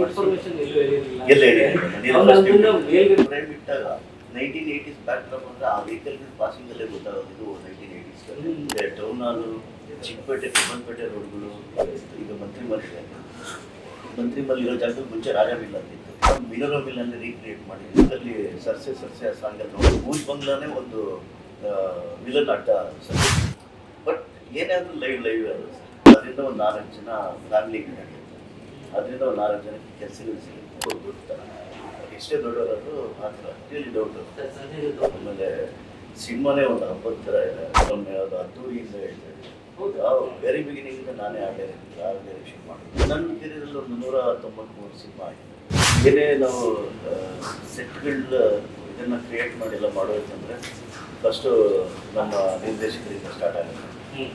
Information ಎಲ್ಲೂ ಹೇಳಿರಲಿಲ್ಲ. ಎಲ್ಲ ಹೇಳಿಲ್ಲ. ಫ್ರೇಮ್ ಇಟ್ಟಾಗ 1980s ಬ್ಯಾಕ್ ಡ್ರಾಪ್ ಅಂದ್ರೆ ಆ ವೆಹಿಕಲ್ ಪಾಸಿಂಗ್ ಅಲ್ಲೇ ಗೊತ್ತಾಗೋದು ಇದು 1980s ಟೌನ್ ಹಾಲು, ಚಿಕ್ಕಪೇಟೆ, ತಿಮ್ಮನಪೇಟೆ ರೋಡ್ಗಳು. ಈಗ ಮಂತ್ರಿಮಲ್ ಇರೋ ಜಾಗದಲ್ಲಿ ಮುಂಚೆ ರಾಜ ಮಿಲ್ ಅಂತಿತ್ತು, ಮಿನರೋ ಮಿಲ್ ಅಲ್ಲಿ ರೀಕ್ರಿಯೇಟ್ ಮಾಡಿ ಇದರಲ್ಲಿ ಸರ್ಸೆ ಸಾಂಗ್ ಅಲ್ಲಿ ಮೂಜ್ ಬಂಗ್ಲಾನೇ ಒಂದು ವಿಲನ್ ಆಟ. ಬಟ್ ಏನಾದರೂ ಲೈವ್ ಅದರಿಂದ ಒಂದು 4 ಜನ ಫ್ಯಾಮಿಲಿಗೆ ನಡೆಯುತ್ತೆ, ಅದರಿಂದ ಒಂದು 4 ಜನಕ್ಕೆ ಕೆಲಸಗಳು ಸಿಗುತ್ತೆ. ಗೊತ್ತಾ ಎಷ್ಟೇ ದೊಡ್ಡವರಾದ್ರು ಆ ಥರ ರಿಯಲಿ ದೊಡ್ಡ. ಆಮೇಲೆ ಸಿನಿಮಾನೇ ಒಂದು ಹಬ್ಬದ ಥರ ಇದೆ, ಅದು ಅದ್ದೂರಿಯಿಂದ ಹೇಳ್ತಾ ಇದ್ದೀನಿ. ವೆರಿ ಬಿಗಿನಿಂಗ್ ನಾನೇ ಆ ಡೈರೆಕ್ಷನ್ ಮಾಡಿದ್ದು. ನನ್ನ ಕೆರಿಯರಲ್ಲಿ ಒಂದು 193 ಸಿನಿಮಾ ಆಗಿದೆ. ಏನೇ ನಾವು ಸೆಟ್ಗಳ ಇದನ್ನು ಕ್ರಿಯೇಟ್ ಮಾಡಿ ಎಲ್ಲ ಮಾಡೋದಂದರೆ ಫಸ್ಟು ನಮ್ಮ ನಿರ್ದೇಶಕರಿಂದ ಸ್ಟಾರ್ಟ್ ಆಗುತ್ತೆ.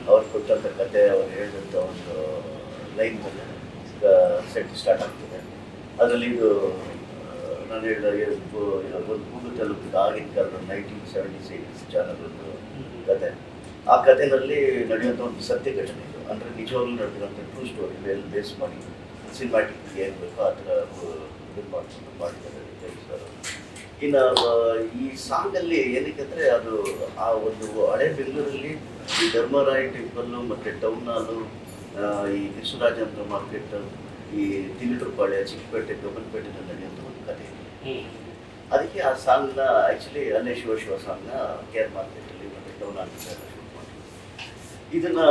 ಅವ್ರು ಕೊಟ್ಟಂಥ ಕತೆ, ಅವ್ರು ಹೇಳಿದಂಥ ಒಂದು ಲೈನ್ ಮೇಲೆ ಸೆಟ್ ಸ್ಟಾರ್ಟ್ ಆಗ್ತದೆ. ಅದರಲ್ಲಿ ಇದು ನಾನು ಹೇಳಿದಾಗೆ ಒಂದು ಕೂಗು ತಲುಪಿದ ಆಗಿನ ಕಾಲದ 1976 ಚಾನಲ್ ಒಂದು ಕತೆ. ಆ ಕಥೆನಲ್ಲಿ ನಡೆಯುವಂಥ ಒಂದು ಸತ್ಯ ಘಟನೆ ಇದು, ಅಂದರೆ ನಿಜವಾಗ್ಲೂ ನಡೆದಿರೋಂಥ ಟ್ರೂ ಸ್ಟೋರಿ ಮೇಲೆ ಬೇಸ್ ಮಾಡಿ ಸಿನಿಮ್ಯಾಟಿಕ್ ಏನು ಬೇಕೋ ಆ ಥರ ಇದು ಮಾಡ್ಕೊಂಡು ಮಾಡಿದ್ದಾರೆ ಸರ್. ಇನ್ನು ಈ ಸಾಂಗಲ್ಲಿ ಏನಕ್ಕೆ ಅಂದರೆ ಅದು ಆ ಒಂದು ಹಳೆ ಬೆಂಗಳೂರಲ್ಲಿ ಈ ಧರ್ಮರಾಯ ಟೆಂಪಲ್ಲು ಮತ್ತು ಟೌನ್ ಹಾಲು, ಈ ವಿಶ್ವರಾಜೇಂದ್ರ ಮಾರ್ಕೆಟ್, ಈ ತಿಲಿಟುಪಾಳ್ಯ, ಚಿಕ್ಕಪೇಟೆ, ಗಮನಪೇಟೆನಲ್ಲಿ ನಡೆಯುವಂಥ ಒಂದು ಕಥೆ. ಅದಕ್ಕೆ ಆ ಸಾಂಗ್ನ ಆ್ಯಕ್ಚುಲಿ ಅಲ್ಲೇ ಶಿವ ಸಾಂಗ್ನ ಕೇರ್ ಮಾರ್ಕೆಟಲ್ಲಿ ಮತ್ತು ಟೌನ್ ಹಾಲ್ ಶೂಟ್ ಮಾಡಿ ಇದನ್ನು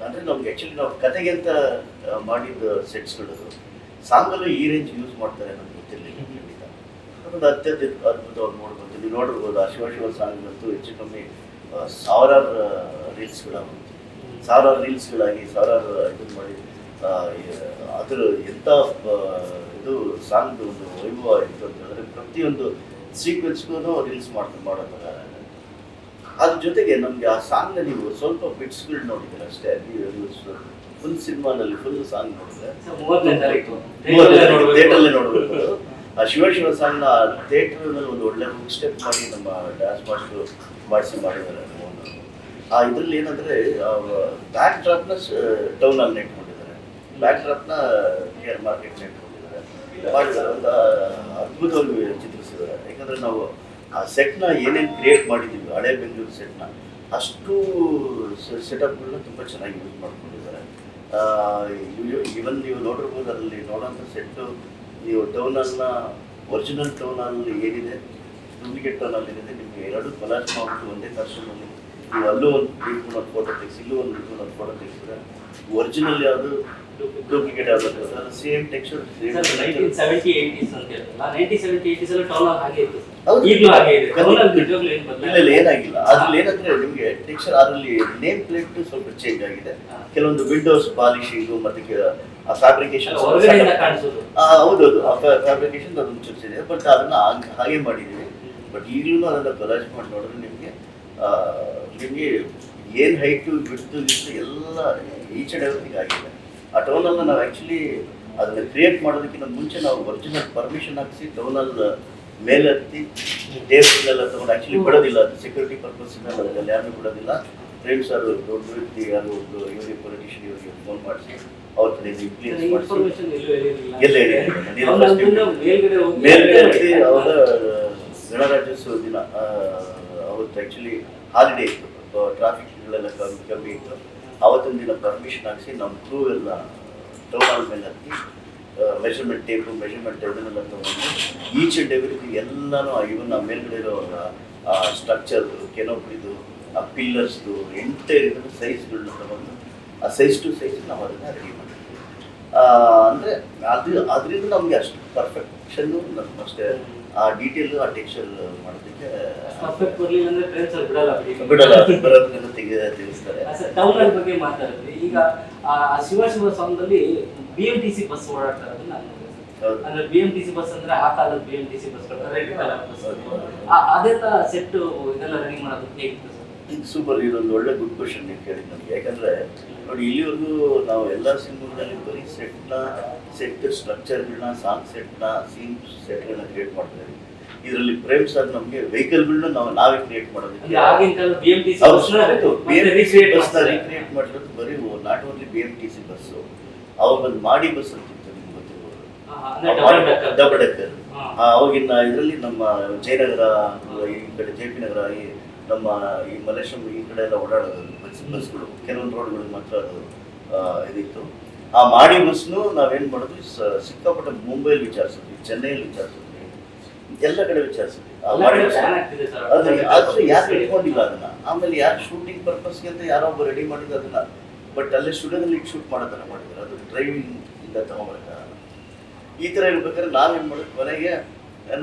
ಅಂದರೆ ನಮ್ಗೆ ಆ್ಯಕ್ಚುಲಿ ನಾವು ಕತೆಗೆ ಅಂತ ಮಾಡಿದ ಸೆಟ್ಸ್ಗಳು ಸಾಂಗಲ್ಲೂ ಈ ರೇಂಜ್ ಯೂಸ್ ಮಾಡ್ತಾರೆ ನಮ್ಗೆ ಗೊತ್ತಿರಲಿಲ್ಲ. ಅದೊಂದು ಅದ್ಭುತವಾಗಿ ನೋಡ್ಬೋದು. ನೀವು ನೋಡಿರ್ಬೋದು ಆ ಶಿವ ಸಾಂಗ್ ಅಂತೂ ಹೆಚ್ಚು ಕಮ್ಮಿ ಸಾವಿರಾರು ರೀಲ್ಸ್ಗಳಾಗಿ ಸಾವಿರಾರು ಇದು ಮಾಡಿ ಅದರ ಎಂಥ ಇದು ಸಾಂಗ್ ಒಂದು ವೈಭವ ಇತ್ತು ಅಂತ ಹೇಳಿದ್ರೆ ಪ್ರತಿಯೊಂದು ಸೀಕ್ವೆನ್ಸ್ಗೂ ರೀಲ್ಸ್ ಮಾಡೋ ಥರ. ಅದ್ರ ಜೊತೆಗೆ ನಮಗೆ ಆ ಸಾಂಗ್ನ ನೀವು ಸ್ವಲ್ಪ ಬಿಟ್ಸ್ಗಳು ನೋಡಿದ್ರೆ ಅಷ್ಟೇ, ನೀವು ಫುಲ್ ಸಿನಿಮಾನಲ್ಲಿ ಫುಲ್ ಸಾಂಗ್ ನೋಡಿದ್ರೆ ಥಿಯೇಟರ್ಲ್ಲೇ ನೋಡಬೇಕು. ಆ ಶಿವ ಸಾಂಗ್ನ ಥಿಯೇಟರ್ನಲ್ಲಿ ಒಂದು ಒಳ್ಳೆ ಹುಕ್ ಸ್ಟೆಪ್ ಮಾಡಿ ನಮ್ಮ ಡ್ಯಾನ್ಸ್ ಮಾಸ್ಟ್ರು ಮಾಡಿದ್ದಾರೆ. ಆ ಇದರಲ್ಲಿ ಏನಂದರೆ ಬ್ಯಾಕ್ ಡ್ರಾಪ್ನ ಟೌನ್ ಅಲ್ಲಿ ನೆಟ್ಕೊಂಡಿದ್ದಾರೆ, ಬ್ಯಾಕ್ ಡ್ರಾಪ್ನ ಕೇರ್ ಮಾರ್ಕೆಟ್ ನೆಟ್ಕೊಂಡಿದ್ದಾರೆ, ಮಾಡಿದ್ದಾರೆ. ಒಂದು ಅದ್ಭುತವಾಗಿ ಚಿತ್ರಿಸಿದ್ದಾರೆ. ಯಾಕಂದರೆ ನಾವು ಆ ಸೆಟ್ನ ಏನೇನು ಕ್ರಿಯೇಟ್ ಮಾಡಿದ್ದೀವಿ, ಹಳೆ ಬೆಂಗಳೂರು ಸೆಟ್ನ ಅಷ್ಟು ಸೆಟಪ್ಗಳನ್ನ ತುಂಬ ಚೆನ್ನಾಗಿ ಯೂಸ್ ಮಾಡ್ಕೊಂಡಿದ್ದಾರೆ. ಇವನ್ ನೀವು ನೋಡಿರ್ಬೋದು, ಅದರಲ್ಲಿ ನೋಡೋಂಥ ಸೆಟ್ಟು ನೀವು ಟೌನ್ ಹಾಲ್ನ ಒರಿಜಿನಲ್ ಟೌನ್ ಹಾಲ್ ಏನಿದೆ, ಡೂಪ್ಲಿಕೇಟ್ ಟೌನ್ ಹಾಲ್ ಏನಿದೆ, ನಿಮಗೆ ಎರಡು ಕೊಲಾಜ್ ಮಾಡ್ಬಿಟ್ಟು ಒಂದೇ ಕರ್ಷನಲ್ಲಿ ನೀವು ಅಲ್ಲೂ ಒಂದು ಇಟ್ಕೊಂಡು ಫೋಟೋ ತೆಗೆಸಿ, ಇಲ್ಲೂ ಒಂದು ಇಟ್ಕೊಂಡು ಫೋಟೋ ತೆಗೆಸಿದ್ರೆ ಒರಿಜಿನಲ್ ಯಾವುದು ಡೂಪ್ಲಿಕೇಟ್ ಯಾವುದು ಅದು ಸೇಮ್ ಟೆಕ್ಸ್ಚರ್. 1970-80s ಅಂತ ಹೇಳ್ತಲ್ಲ, 1970-80s ಅಲ್ಲಿ ಟೌನ್ ಹಾಲ್ ಹಾಗೆ ಇತ್ತು. ಏನಾಗಿಲ್ಲ. ಅದ್ರಲ್ಲಿ ಏನಂದ್ರೆ ನಿಮಗೆ ಟೆಕ್ಸ್ಚರ್, ಅದರಲ್ಲಿ ನೇಮ್ ಪ್ಲೇಟ್ ಸ್ವಲ್ಪ ಚೇಂಜ್ ಆಗಿದೆ, ಕೆಲವೊಂದು ವಿಂಡೋಸ್ ಪಾಲಿಶಿಂಗು ಮತ್ತೆ ಫ್ಯಾಬ್ರಿಕೇಶನ್. ಹೌದೌದು, ಫ್ಯಾಬ್ರಿಕೇಶನ್ ಅದೊಂದು ಚರ್ಚಿದೆ, ಬಟ್ ಅದನ್ನ ಹಾಗೆ ಮಾಡಿದ್ದೀವಿ. ಬಟ್ ಈಗಲೂ ಅದನ್ನ ಕೊಲಾಜ್ ಮಾಡಿ ನೋಡಿದ್ರೆ ನಿಮಗೆ ಏನು ಹೈಟು ಬಿಡ್ತು ಎಲ್ಲ ಈಚ್ ಅಂಡ್ ಎವ್ರಿಥಿಂಗ್ ಆಗಿದೆ. ಆ ಟೌನಲ್ಲಿ ನಾವು ಆ್ಯಕ್ಚುಲಿ ಅದನ್ನು ಕ್ರಿಯೇಟ್ ಮಾಡೋದಕ್ಕಿಂತ ಮುಂಚೆ ನಾವು ಒರಿಜಿನಲ್ ಪರ್ಮಿಷನ್ ಹಾಕಿಸಿ ಟೌನಲ್ಲಿ ಮೇಲೆ ಹತ್ತಿ ಟೇಬಲ್ನೆಲ್ಲ ತೊಗೊಂಡು, ಆ್ಯಕ್ಚುಲಿ ಬಿಡೋದಿಲ್ಲ, ಅದು ಸೆಕ್ಯೂರಿಟಿ ಪರ್ಪಸ್ಸಿಂದ ಅದರಲ್ಲಿ ಯಾರು ಬಿಡೋದಿಲ್ಲ. ಫ್ರೆಂಡ್ ಸರ್ ದೊಡ್ಡ ವ್ಯಕ್ತಿ ಯಾರು ಒಂದು ಇವರಿಗೆ ಪೊಲಿಟಿಷಿಯನ್ ಇವರಿಗೆ ಫೋನ್ ಮಾಡಿಸಿ ಅವ್ರ ಕಡೆ ಇನ್ಫ್ಲೂಯೆನ್ಸ್ ಮಾಡಿಸಿ ಎಲ್ಲ ಮೇಲ್ಗಡೆ ಅವರ ಗಣರಾಜ್ಯೋತ್ಸವ ದಿನ ಅವತ್ತು ಆ್ಯಕ್ಚುಲಿ ಹಾಲಿಡೇ ಇತ್ತು, ಟ್ರಾಫಿಕ್ಗಳೆಲ್ಲ ಕಮ್ಮಿ ಇತ್ತು. ಆವತ್ತಿನ ದಿನ ಪರ್ಮಿಷನ್ ಹಾಕಿಸಿ ನಮ್ಮ ಕ್ರೂ ಎಲ್ಲ ಟೌನ್ ಹಾಲ್ ಮೇಲೆ ಹತ್ತಿ ಮೆಷರ್ಮೆಂಟ್ ಟೇಪು, ಮೆಷರ್ಮೆಂಟ್ ಇದನ್ನೆಲ್ಲ ತೊಗೊಂಡು ಈಚ್ ಅಂಡ್ ಎವ್ರಿಥಿಂಗ್ ಎಲ್ಲನೂ ಇವನ್ ಆ ಮೇಲ್ಗಡೆ ಇರೋ ಆ ಸ್ಟ್ರಕ್ಚರ್ದು, ಕೆನೋಪಿದು, ಆ ಪಿಲ್ಲರ್ಸ್ದು ಎಂಟೈರ್ ಇದನ್ನು ಸೈಜ್ಗಳನ್ನ ತಗೊಂಡು ಆ ಸೈಜ್ ಟು ಸೈಜ್ ನಾವು ಅದನ್ನು ರೆಡಿ ಮಾಡಿದ್ವಿ. ಅಂದರೆ ಅದರಿಂದ ನಮಗೆ ಅಷ್ಟು ಪರ್ಫೆಕ್ಷನ್ನು ನಮ್ಗೆ ಅಷ್ಟೇ ಆ ಡೀಟೇಲ್ ಆ ಟೆಕ್ಸ್ಚರ್ ಮಾಡೋದಕ್ಕೆ ಬಿಡಲ್ಲ, ಬರೋದನ್ನ ತಿಳಿಸ್ತಾರೆ. ಟೌನ್ ಹಾಲ್ ಬಗ್ಗೆ ಮಾತಾಡಿದ್ವಿ. ಈಗ ಶಿವ ಸಾಂಗ್ನಲ್ಲಿ BMTC ಬಸ್ ಓಡಾಡ್ತಾ ಇರೋದನ್ನ ಅಂದ್ರೆ BMTC ಬಸ್ ಅಂದ್ರೆ ಆ ಕಾಲದ BMTC ಬಸ್ ಅದೇ ತರ ಸೆಟ್ ಇದೆಲ್ಲ ರೆಡಿ ಮಾಡೋದು ಹೇಗಿತ್ತು ಸರ್? ಇದು ಸೂಪರ್. ಇದೊಂದು ಒಳ್ಳೆ ಗುಡ್ ಕ್ವಶನ್ ನೀವು ಕೇಳಿದ್ ನಮಗೆ. ಯಾಕಂದ್ರೆ ನೋಡಿ, ಇಲ್ಲಿವರೆಗೂ ನಾವು ಎಲ್ಲ ಸಿನಿಮಾಗಳಲ್ಲಿ ಬರೀ ಸೆಟ್ ಸ್ಟ್ರಕ್ಚರ್ಗಳನ್ನ, ಸಾಂಗ್ ಸೆಟ್ನ, ಸೀನ್ ಸೆಟ್ಗಳನ್ನ ಕ್ರಿಯೇಟ್ ಮಾಡ್ತಾ ಇದ್ದೀವಿ. ಇದರಲ್ಲಿ ಪ್ರೇಮ್ ಸರ್ ನಮಗೆ ವೆಹಿಕಲ್ಗಳನ್ನ ನಾವೇ ಕ್ರಿಯೇಟ್ ಮಾಡೋದಕ್ಕೆ BMTC ಬಸ್ನ ರೀಕ್ರಿಯೇಟ್ ಮಾಡಿರೋದು ಬರೀ ನಾಟ್ ಓನ್ಲಿ BMTC ಬಸ್ಸು, ಅವಾಗ ಒಂದು ಮಾಡಿ ಬಸ್ ಅಂತಿತ್ತು, ನಿಮ್ಗೆ ಗೊತ್ತಿರ್ಬೋದು. Double decker. ಅವಾಗಿನ ಇದರಲ್ಲಿ ನಮ್ಮ ಜಯನಗರ, ಈ ಕಡೆ ಜೆ ಪಿ ನಗರ, ಈ ನಮ್ಮ ಈ ಮಲೇಶ್ವರಂ ಈ ಕಡೆ ಎಲ್ಲ ಓಡಾಡೋದು ಬಸ್ಗಳು, ಕೆಲವೊಂದು ರೋಡ್ಗಳಿಗೆ ಮಾತ್ರ ಅದು ಇದಿತ್ತು. ಆ ಮಾಡಿ ಬಸ್ನು ನಾವೇನು ಮಾಡಿದ್ವಿ, ಸಿಕ್ಕಾಪಟ್ಟೆ ಮುಂಬೈಲಿ ವಿಚಾರಿಸಿದ್ವಿ, ಚೆನ್ನೈಯಲ್ಲಿ ವಿಚಾರಿಸಿದ್ವಿ, ಎಲ್ಲ ಕಡೆ ವಿಚಾರಿಸಿದ್ವಿ. ಆದ್ರೆ ಯಾರು ಇಟ್ಕೊಂಡಿಲ್ಲ ಅದನ್ನ. ಆಮೇಲೆ ಯಾರು ಶೂಟಿಂಗ್ ಪರ್ಪಸ್ಗೆ ಅಂತ ಯಾರೋ ಒಬ್ಬ ರೆಡಿ ಮಾಡಿದ್ರು ಅದನ್ನ, ಬಟ್ ಅಲ್ಲೇ ಸ್ಟುಡಿಯೋದಲ್ಲಿ ಶೂಟ್ ಮಾಡೋದನ್ನ ಮಾಡಿದ್ರು. ಅದು ಡ್ರೈವಿಂಗ್ ಇಂದ ತಗೊಂಡ್ಬರ್ತಾರೆ. ಈ ಥರ ಇರ್ಬೇಕಾದ್ರೆ ನಾವೇನು ಮಾಡಿದ್ವಿ, ಕೊನೆಗೆ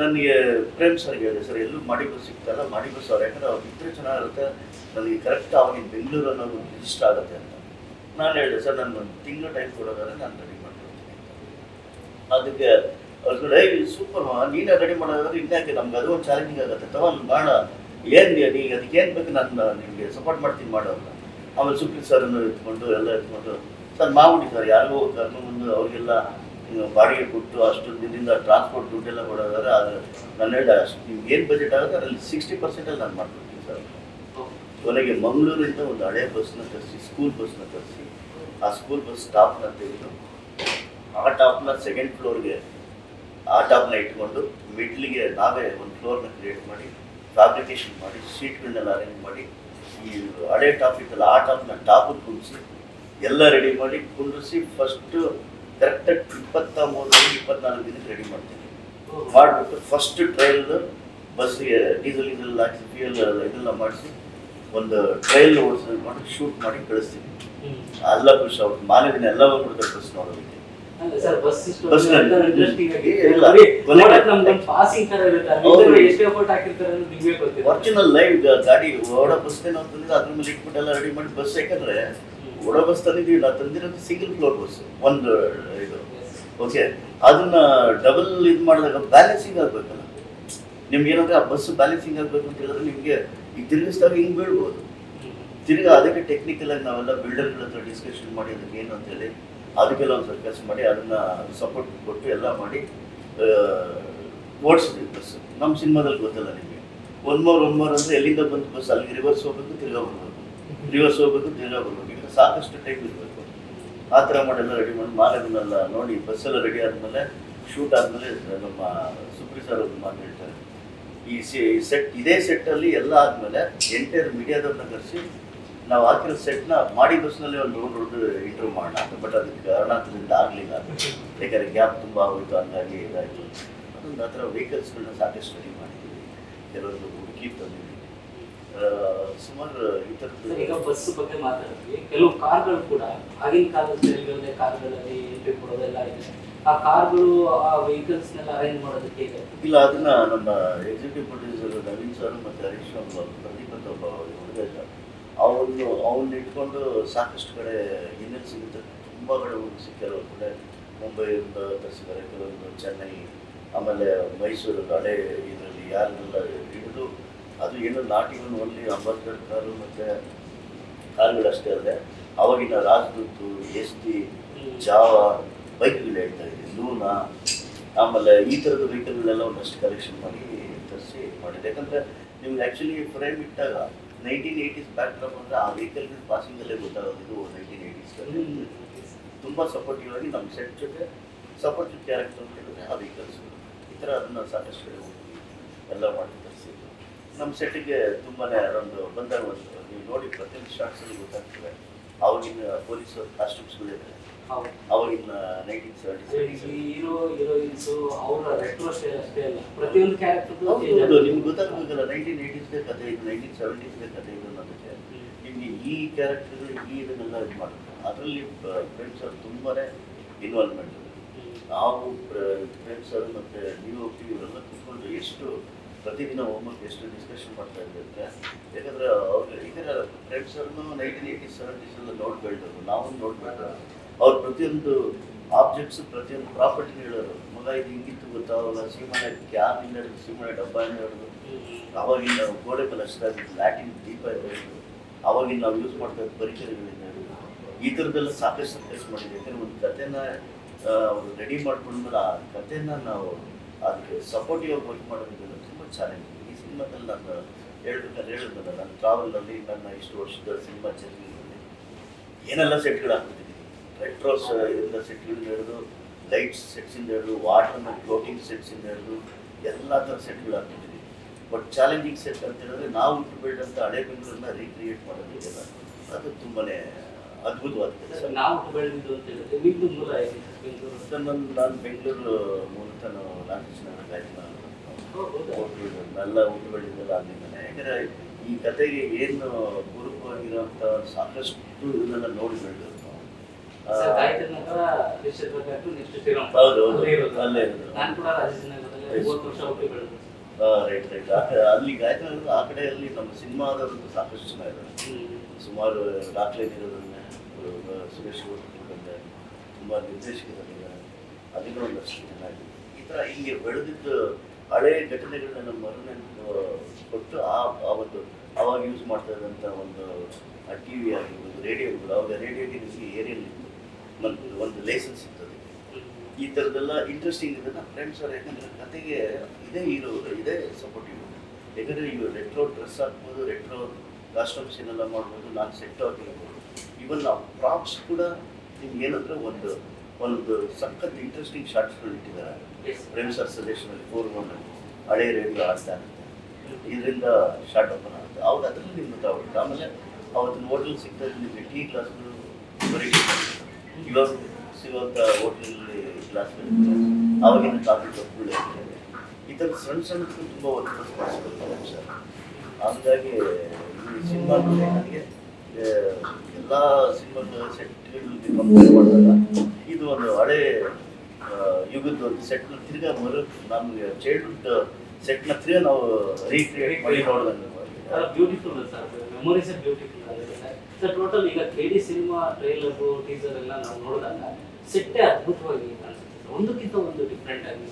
ನನಗೆ ಪ್ರೇಮ್ ಸರ್ಗೆ ಹೇಳಿದೆ, ಸರ್ ಎಲ್ಲೂ ಮಾಡಿ ಬಸ್ ಸಿಗ್ತಲ್ಲ, ಮಾಡಿ ಬಸ್ ಅವ್ರು ಯಾಕಂದ್ರೆ ಅವ್ರು ಇದ್ರೆ ಚೆನ್ನಾಗಿರುತ್ತೆ, ನನಗೆ ಕರೆಕ್ಟ್ ಅವಾಗಿನ ಬೆಂಗಳೂರು ಅನ್ನೋದು ಇಷ್ಟ ಆಗುತ್ತೆ ಅಂತ ನಾನು ಹೇಳಿದೆ. ಸರ್ ನಾನು ಒಂದು ತಿಂಗಳು ಟೈಮ್ ಕೊಡೋದಾದ್ರೆ ನಾನು ರೆಡಿ ಮಾಡ್ಕೊಡ್ತೀನಿ ಅಂತ. ಅದಕ್ಕೆ ಅವ್ರು ಕೂಡ ಸೂಪರ್ ನೀನೇ ರೆಡಿ ಮಾಡೋದಾದ್ರೆ ಇನ್ಯಾಕೆ, ನಮ್ಗೆ ಅದು ಒಂದು ಚಾಲೆಂಜಿಂಗ್ ಆಗುತ್ತೆ, ತಗೊಂಡು ಮಾಡ, ಏನು ನೀ ಅದಕ್ಕೆ ಏನು ಬೇಕು ನಾನು ನಿಮಗೆ ಸಪೋರ್ಟ್ ಮಾಡ್ತೀನಿ ಮಾಡೋಲ್ಲ. ಆಮೇಲೆ ಸುಪ್ರೀತ್ ಸರ್ನ್ನು ಎತ್ಕೊಂಡು ಎಲ್ಲ ಎತ್ಕೊಂಡು ಸರ್ ಮಾಡ್ಬಿಡಿ ಸರ್, ಯಾರಿಗೂ ಕರ್ಕೊಂಡ್ಬಂದು ಅವ್ರಿಗೆಲ್ಲ ಬಾಡಿಗೆ ಕೊಟ್ಟು ಅಷ್ಟು ದಿನದಿಂದ ಟ್ರಾನ್ಸ್ಪೋರ್ಟ್ ದುಡ್ಡೆಲ್ಲ ಕೊಡೋದಾದ್ರೆ ಅದು ನಾನು ಹೇಳಿದೆ, ಅಷ್ಟು ನಿಮ್ಗೆ ಏನು ಬಜೆಟ್ ಆಗುತ್ತೆ ಅದರಲ್ಲಿ 60% ನಾನು ಮಾಡ್ಕೊಡ್ತೀನಿ ಸರ್. ಕೊನೆಗೆ ಮಂಗಳೂರಿಂದ ಒಂದು ಹಳೆ ಬಸ್ನ ತರಿಸಿ, ಸ್ಕೂಲ್ ಬಸ್ನ ತರಿಸಿ, ಆ ಸ್ಕೂಲ್ ಬಸ್ ಟಾಪ್ನ ತೆಗೆದು ಆ ಟಾಪ್ನ ಸೆಕೆಂಡ್ ಫ್ಲೋರ್ಗೆ ಆ ಟಾಪ್ನ ಇಟ್ಕೊಂಡು ಮಿಡ್ಲಿಗೆ ನಾವೇ ಒಂದು ಫ್ಲೋರ್ನ ಕ್ರಿಯೇಟ್ ಮಾಡಿ ಫ್ಯಾಬ್ರಿಕೇಶನ್ ಮಾಡಿ ಸೀಟ್ಗಳನ್ನೆಲ್ಲ ಅರೇಂಜ್ ಮಾಡಿ, ಈ ಹಳೆ ಟಾಪ್ ಇತ್ತಲ್ಲ ಆ ಟಾಪ್ನ ಟಾಪಿಗೆ ಕುಂದಿಸಿ ಎಲ್ಲ ರೆಡಿ ಮಾಡಿ ಕುಂದಿಸಿ ಫಸ್ಟು ಕರೆಕ್ಟಾಗಿ 23-24 ದಿನಕ್ಕೆ ರೆಡಿ ಮಾಡ್ತೀನಿ. ಮಾಡಿಬಿಟ್ಟು ಫಸ್ಟ್ ಟ್ರಯಲ್ ಬಸ್ಸಿಗೆ ಡೀಸೆಲ್ ಹಾಕಿ ಫ್ಯೂಯಲ್ ಇದೆಲ್ಲ ಮಾಡಿಸಿ ಒಂದು ಟ್ರಯಲ್ ಓಡಿಸಿ ಮಾಡಿ ಶೂಟ್ ಮಾಡಿ ಕಳಿಸ್ತೀನಿ. ಎಲ್ಲ ಖುಷಿ ಅವ್ರು ಮಾನೇ ದಿನ ಎಲ್ಲ ಬಂದ್ಬಿಡ್ತಾರೆ ಬಸ್ ನೋಡೋದಕ್ಕೆ. ಒರಿಜಿನಲ್ ಲೈವ್ ಗಾಡಿ ಓಡ ಬಸ್ ತಂದಿದ್ದು ಅದ್ರ ಮೇಲೆ ಇಟ್ಬಿಟ್ಟು ಎಲ್ಲ ರೆಡಿ ಮಾಡಿ ಬಸ್. ಯಾಕಂದ್ರೆ ಓಡ ಬಸ್ ತಂದಿದ್ದೀವಿ, ನಾವು ತಂದಿರೋದು ಸಿಂಗಲ್ ಫ್ಲೋರ್ ಬಸ್, ಒಂದು ಇದು ಓಕೆ. ಅದನ್ನ ಡಬಲ್ ಇದು ಮಾಡಿದಾಗ ಬ್ಯಾಲೆನ್ಸಿಂಗ್ ಆಗ್ಬೇಕಲ್ಲ ನಿಮ್ಗೆ. ಏನಂದ್ರೆ ಆ ಬಸ್ ಬ್ಯಾಲೆನ್ಸಿಂಗ್ ಆಗ್ಬೇಕು ಅಂತ ಹೇಳಿದ್ರೆ ನಿಮ್ಗೆ ಈಗ ತಿರುಗಿಸಿದಾಗ ಹಿಂಗೆ ಬೀಳ್ಬೋದು. ತಿರ್ಗಿ ಅದಕ್ಕೆ ಟೆಕ್ನಿಕಲ್ ಆಗಿ ನಾವೆಲ್ಲ ಬಿಲ್ಡರ್ಗಳ ಹತ್ರ ಡಿಸ್ಕಷನ್ ಮಾಡಿ ಅದಕ್ಕೆ ಏನು ಅಂತೇಳಿ ಅದಕ್ಕೆಲ್ಲ ಒಂದು ಸ್ವಲ್ಪ ಕೆಲಸ ಮಾಡಿ ಅದನ್ನ ಸಪೋರ್ಟ್ ಕೊಟ್ಟು ಎಲ್ಲ ಮಾಡಿ ಓಡಿಸಿದ್ವಿ ಬಸ್. ನಮ್ಮ ಸಿನಿಮಾದಲ್ಲಿ ಗೊತ್ತಲ್ಲ ನಿಮಗೆ, ಒನ್ ಮೋರ್ ಅಂದರೆ ಎಲ್ಲಿಂದ ಬಂದು ಬಸ್ ಅಲ್ಲಿಗೆ ರಿವರ್ಸ್ ಹೋಗ್ಬೇಕು, ತಿರ್ಗಾ ಬರ್ಬೇಕು, ರಿವರ್ಸ್ ಹೋಗ್ಬೇಕು, ತಿರ್ಗಾ ಬರ್ಬೇಕು. ಈಗ ಸಾಕಷ್ಟು ಟೈಮ್ ಇರಬೇಕು. ಆ ಥರ ಮಾಡೆಲ್ಲ ರೆಡಿ ಮಾಡಿ ಮಾಲೆಲ್ಲ ನೋಡಿ ಬಸ್ಸೆಲ್ಲ ರೆಡಿ ಆದಮೇಲೆ ಶೂಟ್ ಆದಮೇಲೆ ನಮ್ಮ ಸುಪ್ರೀತ್ ಸರ್ ಒಂದು ಮಾತು ಹೇಳ್ತಾರೆ, ಈ ಸೆಟ್ ಇದೇ ಸೆಟ್ಟಲ್ಲಿ ಎಲ್ಲ ಆದಮೇಲೆ ಎಂಟೈರ್ ಮೀಡಿಯಾದವ್ರನ್ನ ಕರೆಸಿ ನಾವು ಹಾಕಿರೋ ಸೆಟ್ನ ಮಾಡಿ ಬಸ್ನಲ್ಲಿ ಒಂದು ರೌಂಡ್ ಹೊಡೆದು ಇಂಟರ್ವ್ಯೂ ಮಾಡೋಣ ಅಂತ. ಬಟ್ ಅದಕ್ಕೆ ಕಾರಣಾಂತರದಿಂದ ಆಗಲಿಲ್ಲ, ಯಾಕಂದರೆ ಗ್ಯಾಪ್ ತುಂಬ ಆಗೋಯ್ತು, ಹಂಗಾಗಿ ಇದಾಯಿತು. ಅದೊಂದು ಆ ಥರ ವೆಹಿಕಲ್ಸ್ಗಳನ್ನ ಸಾಕಷ್ಟು ರೆಡಿ ಮಾಡಿದ್ದೀವಿ, ಕೆಲವೊಂದು ಹುಡುಕಿ ತಂದಿದ್ದೀವಿ, ಸುಮಾರು ಈ ಥರದ್ದು. ಈಗ ಬಸ್ ಬಗ್ಗೆ ಮಾತಾಡಿದ್ವಿ, ಕೆಲವು ಕಾರ್ಗಳು ಕೂಡ ಆಗಿನ ಕಾಲದಲ್ಲಿ ಕಾರ್ಗಳಲ್ಲಿ ಎಂಟ್ರಿ ಕೊಡೋದೆಲ್ಲ ಇದೆ. ಆ ಕಾರ್ಗಳು ಆ ವೆಹಿಕಲ್ಸ್ನೆಲ್ಲ ಅರೇಂಜ್ ಮಾಡೋದಕ್ಕೆ ಹೇಗೆ? ಇಲ್ಲ, ಅದನ್ನ ನಮ್ಮ ಎಕ್ಸಿಕ್ಯೂಟಿವ್ ಪ್ರೊಡ್ಯೂಸರ್ ನವೀನ್ ಸರ್ ಮತ್ತು ಹರೀಶ್ ಪ್ರದೀಪ್ ಅಂತ ಒಬ್ಬ ಹುಡುಗ ಇದ್ದ, ಅವನ್ನ ಇಟ್ಕೊಂಡು ಸಾಕಷ್ಟು ಕಡೆ ಇನ್ನೇನು ಸಿಗುತ್ತೆ, ತುಂಬ ಕಡೆ ಹುಡುಗಿಸಿ. ಕೆಲವು ಕಡೆ ಮುಂಬೈಯಿಂದ ತರಿಸಿದ್ದಾರೆ, ಕೆಲವೊಂದು ಚೆನ್ನೈ, ಆಮೇಲೆ ಮೈಸೂರು ಹಳೆ ಇದರಲ್ಲಿ ಯಾರನ್ನೆಲ್ಲ ಹಿಡಿದು ಅದು ಏನು ನಾಟಿಗಳು ಓನ್ಲಿ ಅಂಬಾಸ್ಡರ್ ಕಾರು ಮತ್ತು ಕಾರುಗಳಷ್ಟೇ ಅಲ್ಲದೆ ಅವಾಗಿನ ರಾಜದೂತು, SD, ಜಾವ ಬೈಕ್ಗಳು ಹೇಳ್ತಾ ಇದ್ದೀವಿ, ಲೂನಾ, ಆಮೇಲೆ ಈ ಥರದ ವೆಹಿಕಲ್ಗಳೆಲ್ಲ ಒಂದಷ್ಟು ಕಲೆಕ್ಷನ್ ಮಾಡಿ ತರಿಸಿ ಮಾಡಿದೆ. ಯಾಕಂದರೆ ನಿಮ್ಗೆ ಆ್ಯಕ್ಚುಲಿ ಫ್ರೇಮ್ ಇಟ್ಟಾಗ 1980s ಬ್ಯಾಕ್ ಡ್ರಾಪ್ ಅಂದರೆ ಆ ವೆಹಿಕಲ್ಗಳು ಪಾಸಿಂಗಲ್ಲೇ ಗೊತ್ತಾಗೋದು ಇದು 1980s. ತುಂಬ ಸಪೋರ್ಟಿವ್ ಆಗಿ ನಮ್ಮ ಸೆಟ್ ಜೊತೆ ಸಪೋರ್ಟಿವ್ ಕ್ಯಾರೆಕ್ಟರ್ ಅಂತ ಹೇಳಿದ್ರೆ ಆ ವೆಹಿಕಲ್ಸ್ ಈ ಥರ ಅದನ್ನು ಸಾಕಷ್ಟು ಎಲ್ಲ ಮಾಡಿ ತರಿಸಿದ್ದು. ನಮ್ಮ ಸೆಟ್ಟಿಗೆ ತುಂಬಾ ಒಂದು ಬಂದಾಗ ಒಂದು ನೀವು ನೋಡಿ ಪ್ರತಿಯೊಂದು ಶಾರ್ಟ್ಸಲ್ಲಿ ಗೊತ್ತಾಗ್ತದೆ ಅವಾಗಿನ ಪೊಲೀಸ್ ಕಾಸ್ಟ್ಯೂಮ್ಸ್ಗಳಿದೆ, ಅವಾಗಿನ 1970s ಹೀರೋಯಿನ್ಸ್ ಅವರ ರೆಟ್ರೋ ಸ್ಟೈಲ್ ಅಷ್ಟೇ ಅಲ್ಲ, ಪ್ರತಿಯೊಂದು ಕ್ಯಾರೆಕ್ಟರ್ ನಿಮ್ಗೆ ಗೊತ್ತಾಗಬೇಕಲ್ಲ. 1980s ಕಥೆ ಇದು, 1970s ಕಥೆ ಇದು ಅನ್ನೋದಕ್ಕೆ ನಿಮಗೆ ಈ ಕ್ಯಾರೆಕ್ಟರ್ ಈ ಇದನ್ನೆಲ್ಲ ಇದು ಮಾಡುತ್ತೆ. ಅದರಲ್ಲಿ ಪ್ರೇಮ್ ಸರ್ ತುಂಬಾ ಇನ್ವಾಲ್ವ್ಮೆಂಟ್ ಇದೆ. ನಾವು ಪ್ರೇಮ್ ಸರ್ ಮತ್ತು DOP ಇವರೆಲ್ಲ ಕೂತ್ಕೊಂಡು ಎಷ್ಟು ಪ್ರತಿದಿನ ಹೋಮ್ವರ್ಕ್ ಎಷ್ಟು ಡಿಸ್ಕಷನ್ ಮಾಡ್ತಾ ಇದ್ವಿ ಅಂದರೆ, ಯಾಕಂದರೆ ಅವ್ರು ಈಗ ಪ್ರೇಮ್ ಸರ್ನು 1980s 70s ಎಲ್ಲ ನೋಡಿ ಬೆಳೆದವರು, ನಾವು ನೋಡಿ ಬೆಳೆದವರು. ಅವ್ರು ಪ್ರತಿಯೊಂದು ಆಬ್ಜೆಕ್ಟ್ಸ್ ಪ್ರತಿಯೊಂದು ಪ್ರಾಪರ್ಟಿನ ಹೇಳೋರು. ಮಗ ಇದು ಹಿಂಗಿತ್ತು ಗೊತ್ತಾಗಲ್ಲ, ಸೀಮನೆ ಕ್ಯಾಬಿಂದ ಹಿಡಿದು ಸೀಮನೆ ಡಬ್ಬಾಯಿಂದ ಹಿಡಿದು ಅವಾಗಿನ ನಾವು ಗೋಡೆ ಮೇಲೆ ಅಷ್ಟಾಗಿತ್ತು, ಲ್ಯಾಟಿನ್ ದೀಪ ಇರೋದು, ಅವಾಗಿನ ನಾವು ಯೂಸ್ ಮಾಡ್ತಾ ಇದ್ದ ಪರಿಕರಗಳಿಂದ ಹಿಡಿದು ಈ ಥರದ್ದೆಲ್ಲ ಸಾಕಷ್ಟು ಕೆಲಸ ಮಾಡಿದ್ವಿ. ಯಾಕಂದರೆ ಒಂದು ಕಥೆನ ಅವರು ರೆಡಿ ಮಾಡ್ಕೊಂಡ್ಮೇಲೆ ಆ ಕಥೆನ ನಾವು ಅದಕ್ಕೆ ಸಪೋರ್ಟಿವ್ ಆಗಿ ವರ್ಕ್ ಮಾಡೋದಕ್ಕೆಲ್ಲ ತುಂಬ ಚಾಲೆಂಜ್. ಈ ಸಿನಿಮಾದಲ್ಲಿ ನಾನು ಹೇಳಿದ್ನಲ್ಲ, ನನ್ನ ಟ್ರಾವೆಲಲ್ಲಿ ನನ್ನ ಇಷ್ಟು ವರ್ಷದ ಸಿನಿಮಾ ಜರ್ನಿಯಲ್ಲಿ ಏನೆಲ್ಲ ಸೆಟ್ಗಳು ಹಾಕ್ಬಿಟ್ಟಿದ್ದೀನಿ. ರೆಟ್ರೋಸ್ ಇದರಿಂದ ಸೆಟ್ಗಳನ್ನ ಹಿಡಿದು ಲೈಟ್ಸ್ ಸೆಟ್ಸಿಂದ ಹಿಡಿದು ವಾಟರ್ನ ಫ್ಲೋಟಿಂಗ್ ಸೆಟ್ಸಿಂದ ಹಿಡಿದು ಎಲ್ಲ ಥರ ಸೆಟ್ಗಳು ಹಾಕ್ತಿದ್ದೀವಿ. ಬಟ್ ಚಾಲೆಂಜಿಂಗ್ ಸೆಟ್ ಅಂತ ಹೇಳಿದ್ರೆ ನಾವು ಬೆಳೆದಂಥ ಹಳೆ ಬೆಂಗಳೂರನ್ನ ರೀಕ್ರಿಯೇಟ್ ಮಾಡೋದಿದೆಯಲ್ಲ, ಅದು ತುಂಬಾ ಅದ್ಭುತವಾದ ಕೆಲಸ. ನಾವು ಬೆಳೆದಿದ್ದು ಅಂತ ಹೇಳಿದ್ರೆ ನಿಮ್ದು ಮೂಲ ಬೆಂಗಳೂರು. ನಾನು ಬೆಂಗಳೂರು ಮೂಲತಃ ರಾಮಕೃಷ್ಣ ಗಾಯನ ಎಲ್ಲ ಹುಟ್ಟು ಬೆಳೆದಿದ್ದೆಲ್ಲ ಆಗಿದ್ದಾನೆ. ಯಾಕಂದರೆ ಈ ಕತೆಗೆ ಏನು ಪೂರಕವಾಗಿರುವಂಥ ಸಾಕಷ್ಟು ಇದನ್ನೆಲ್ಲ ನೋಡಿ ಬೆಳೆದ್ರು. ಅಲ್ಲೇ ರೈಟ್. ಅಲ್ಲಿ ಗಾಯನ ಆ ಕಡೆಯಲ್ಲಿ ನಮ್ಮ ಸಿನಿಮಾದವ್ರದ್ದು ಸಾಕಷ್ಟು ಚೆನ್ನಾಗಿದೆ. ಸುಮಾರು ದಾಖಲೆಗಳಿರೋದನ್ನ ಸುರೇಶ್ ಬಂದೆ, ತುಂಬ ನಿರ್ದೇಶಕರಿದ್ದಾರೆ, ಅದನ್ನು ಒಂದಷ್ಟು ಚೆನ್ನಾಗಿದೆ. ಈ ಥರ ಹಿಂಗೆ ಬೆಳೆದಿದ್ದು ಹಳೆ ಘಟನೆಗಳನ್ನ ಮರುನೆಂಟು ಕೊಟ್ಟು ಒಂದು ಅವಾಗ ಯೂಸ್ ಮಾಡ್ತಾ ಇದ್ದಂಥ ಒಂದು ಟಿ ವಿ ಆಗಿರ್ಬೋದು, ರೇಡಿಯೋಗಳು, ಅವಾಗ ರೇಡಿಯೋಗೆ ನಿಮಗೆ ಏರಿಯಲ್ ಇತ್ತು, ಒಂದು ಲೈಸೆನ್ಸ್ ಇರ್ತದೆ. ಈ ಥರದ್ದೆಲ್ಲ ಇಂಟ್ರೆಸ್ಟಿಂಗ್ ಇದೆ. ನಮ್ಮ ಫ್ರೆಂಡ್ಸ್ ಅವ್ರು ಯಾಕಂದರೆ ಕತೆಗೆ ಇದೇ ಹೀರೋರು, ಇದೇ ಸಪೋರ್ಟಿವ್. ಯಾಕಂದರೆ ಇವು ರೆಟ್ರೋ ಡ್ರೆಸ್ ಹಾಕ್ಬೋದು, ರೆಟ್ರೋ ಕಾಸ್ಟ್ಯೂಮ್ಸ್ ಏನೆಲ್ಲ ಮಾಡ್ಬೋದು, ನಾನು ಸೆಟ್ ಆಗಿರ್ಬೋದು. ಇವನ್ ನಾವು ಪ್ರಾಪ್ಸ್ ಕೂಡ ನಿಮ್ಗೆ ಏನಂದ್ರೆ ಒಂದು ಸಖತ್ ಇಂಟ್ರೆಸ್ಟಿಂಗ್ ಶಾರ್ಟ್ಸ್ಗಳು ಇಟ್ಟಿದ್ದಾರೆ. ಪ್ರೇಮ್ ಸರ್ ಸಜೆಷನಲ್ಲಿ 4 ರೌಂಡಲ್ಲಿ ಹಳೆ ರೇಡಿಯೋ ಆಡ್ತಾ ಇರುತ್ತೆ, ಇದರಿಂದ ಶಾರ್ಟ್ ಓಪನ್ ಆಗುತ್ತೆ. ಅವಾಗ ಅದರಲ್ಲಿ ನಿಮ್ಗೆ ಗೊತ್ತಾಗುತ್ತೆ. ಆಮೇಲೆ ಅವತ್ತಿನ ಹೋಟೆಲ್ ಸಿಗ್ತಾ ನಿಮಗೆ ಟೀ ಗ್ಲಾಸ್ಗಳು ಬರೀ ಇವಾಗ ಸಿಗುವಂಥ ಹೋಟ್ಲಲ್ಲಿ ಗ್ಲಾಸ್ಗಳು, ಆವಾಗಿನ ಕಾಫಿ ಕಪ್ಗಳು ಇರ್ತದೆ. ಈ ಥರ ಸಣ್ಣ ತುಂಬ ವರ್ಕ್ ಮಾಡಿಸ್ಕೊಳ್ತಾರೆ ಸರ್. ಹಾಗಾಗಿ ಈ ಸಿನಿಮಾ ನನಗೆ ಎಲ್ಲ ಸಿನಿಮಾದ ಸೆಟ್ಗಳಿಗೆ ಕಂಪೇರ್ ಮಾಡಿದಾಗ ಇದು ಒಂದು ಹಳೆ ಯುಗದ ಒಂದು ಸೆಟ್ನ ತಿರ್ಗಾ ನಮಗೆ ಚೈಲ್ಡ್ಹುಡ್ ಸೆಟ್ನ ತಿರ್ಗಾ ನಾವು ರೀಕ್ರಿಯೇಟ್ ಮಾಡಿ ನೋಡಿದಂಗೆ ಬ್ಯೂಟಿಫುಲ್ ಸರ್, ಮೆಮೊರೀಸ್ ಬ್ಯೂಟಿಫುಲ್ ಆಗಿದೆ ಸರ್. ಟೋಟಲ್ ಈಗ 3D ಸಿನಿಮಾ ಟ್ರೈಲರು ಟೀಸರ್ ಎಲ್ಲ ನಾವು ನೋಡಿದಾಗ ಸೆಟ್ಟೇ ಅದ್ಭುತವಾಗಿ ಕಾಣಿಸುತ್ತೆ, ಒಂದಕ್ಕಿಂತ ಒಂದು ಡಿಫ್ರೆಂಟ್ ಆಗಿ.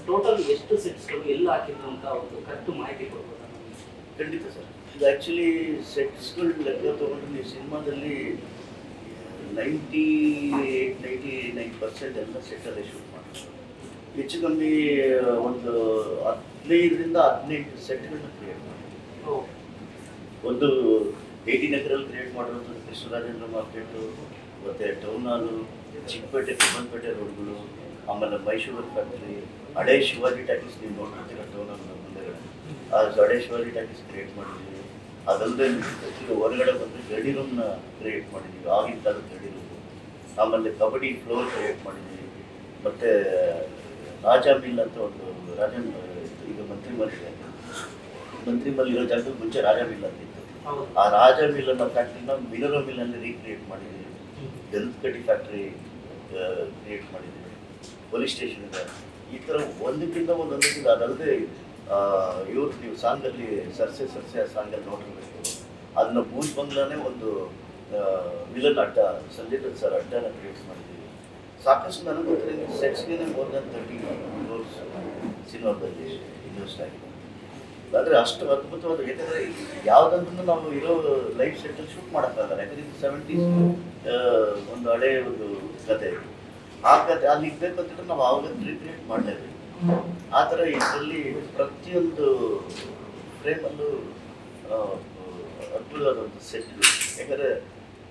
ಟೋಟಲ್ ಎಷ್ಟು ಸೆಟ್ಸ್ಗಳು ಎಲ್ಲ ಹಾಕಿದ್ರು ಅಂತ ಒಂದು ಕರೆಕ್ಟ್ ಮಾಹಿತಿ ಕೊಡ್ಬೋದು? ಖಂಡಿತ ಸರ್. ಇದು ಆ್ಯಕ್ಚುಲಿ ಸೆಟ್ಸ್ಗಳು ಲೆಕ್ಕ ತೊಗೊಂಡು ನೀವು ಸಿನಿಮಾದಲ್ಲಿ 98-99% ಎಲ್ಲ ಸೆಟ್ಟಲ್ಲೇ ಶೂಟ್ ಮಾಡ್ತಾರೆ. ಹೆಚ್ಚು ಕಮ್ಮಿ ಒಂದು 15-18 ಸೆಟ್ಗಳನ್ನ ಕ್ರಿಯೇಟ್ ಮಾಡಿ, ಒಂದು 18 ಎಕರೆಲ್ಲಿ ಕ್ರಿಯೇಟ್ ಮಾಡಿರೋದು ಕೃಷ್ಣರಾಜೇಂದ್ರ ಮಾರ್ಕೆಟು, ಮತ್ತು ಟೌನ್ ಹಾಲು, ಚಿಕ್ಕಪೇಟೆ ತಿಮ್ಮನಪೇಟೆ ರೋಡ್ಗಳು, ಆಮೇಲೆ ಮೈಸೂರು ಫ್ಯಾಕ್ಟ್ರಿ, ಹಳೆ ಶಿವಾಜಿ ಟ್ಯಾಕೀಸ್ ನೀವು ನೋಡ್ತಿರ್ತೀರ ಟೌನ್ ಹಾಲ್ ಮುಂದೆಗಡೆ, ಆ ಹಳೆ ಶಿವಾಜಿ ಟ್ಯಾಕೀಸ್ ಕ್ರಿಯೇಟ್ ಮಾಡಿದ್ದೀವಿ. ಅದಲ್ಲದೆ ಹೊರಗಡೆ ಬಂದರೆ ಗಡಿ ರೂಮ್ನ ಕ್ರಿಯೇಟ್ ಮಾಡಿದ್ದೀವಿ, ಆಗಿನ ಕಾಲದ ಗಡಿ ರೂಮ್. ಆಮೇಲೆ ಕಬಡ್ಡಿ ಫ್ಲೋರ್ ಕ್ರಿಯೇಟ್ ಮಾಡಿದ್ದೀವಿ. ಮತ್ತು ರಾಜ ಮಿಲ್ ಅಂತ ಒಂದು ಈಗ ಮಂತ್ರಿ ಮಲ್ ಇರೋ ಜಾಗದಲ್ಲಿ ಮುಂಚೆ ರಾಜ ಮಿಲ್ ಅಂತಿತ್ತು. ಆ ರಾಜ ಮಿಲ್ ಅನ್ನೋ ಫ್ಯಾಕ್ಟ್ರಿನ ಮಿನರೋ ಮಿಲ್ಲಲ್ಲಿ ರೀಕ್ರಿಯೇಟ್ ಮಾಡಿದ್ದೀವಿ. ಗಂಧಕಡ್ಡಿ ಫ್ಯಾಕ್ಟ್ರಿ ಕ್ರಿಯೇಟ್ ಮಾಡಿದ್ದೀವಿ. ಪೊಲೀಸ್ ಸ್ಟೇಷನ್ ಇದೆ. ಈ ಥರ ಒಂದಕ್ಕಿಂತ ಒಂದೊಂದಕ್ಕಿಂತ. ಅದಲ್ಲದೆ ಇವ್ರು ನೀವು ಸಾಂಗಲ್ಲಿ ಸರ್ಸೆ ಆ ಸಾಂಗಲ್ಲಿ ನೋಡಿರ್ಬೇಕು. ಅದನ್ನ ಬೂಜ್ ಬಂಗ್ಲಾನೇ ಒಂದು ವಿಲನ್ ಅಡ್ಡ, ಸಂಜಯ್ ದತ್ ಸರ್ ಅಡ್ಡನ ಕ್ರಿಯೇಟ್ ಮಾಡಿದ್ದೀವಿ. ಸಾಕಷ್ಟು ನನಗೆ ಗೊತ್ತಿರೋ ಸೆಟ್ಸ್ಗೆ ಮೋರ್ ದನ್ 30 crores ಸಿನಿಮಾದಲ್ಲಿ ಇನ್ವೆಸ್ಟ್ ಆಗಿದೆ. ಆದರೆ ಅಷ್ಟು ಅದ್ಭುತವಾದ, ಯಾಕಂದರೆ ಯಾವುದಂದ್ರೂ ನಾವು ಇರೋ ಲೈಫ್ ಸೆಟ್ಟಲ್ಲಿ ಶೂಟ್ ಮಾಡೋಕ್ಕಾಗಲ್ಲ. ಯಾಕಂದರೆ ಇದು 70s ಒಂದು ಹಳೆ ಒಂದು ಕತೆ. ಆ ಕತೆ ಅಲ್ಲಿ ಇರಬೇಕು ಅಂತಂದ್ರೆ ನಾವು ಆವಾಗ ರೀಕ್ರಿಯೇಟ್ ಮಾಡಲೇಬೇಕು. ಆ ಥರ ಇದರಲ್ಲಿ ಪ್ರತಿಯೊಂದು ಫ್ರೇಮಲ್ಲೂ ಅದ್ಭುತವಾದ ಒಂದು ಸೆಟ್ಗಳು. ಯಾಕಂದರೆ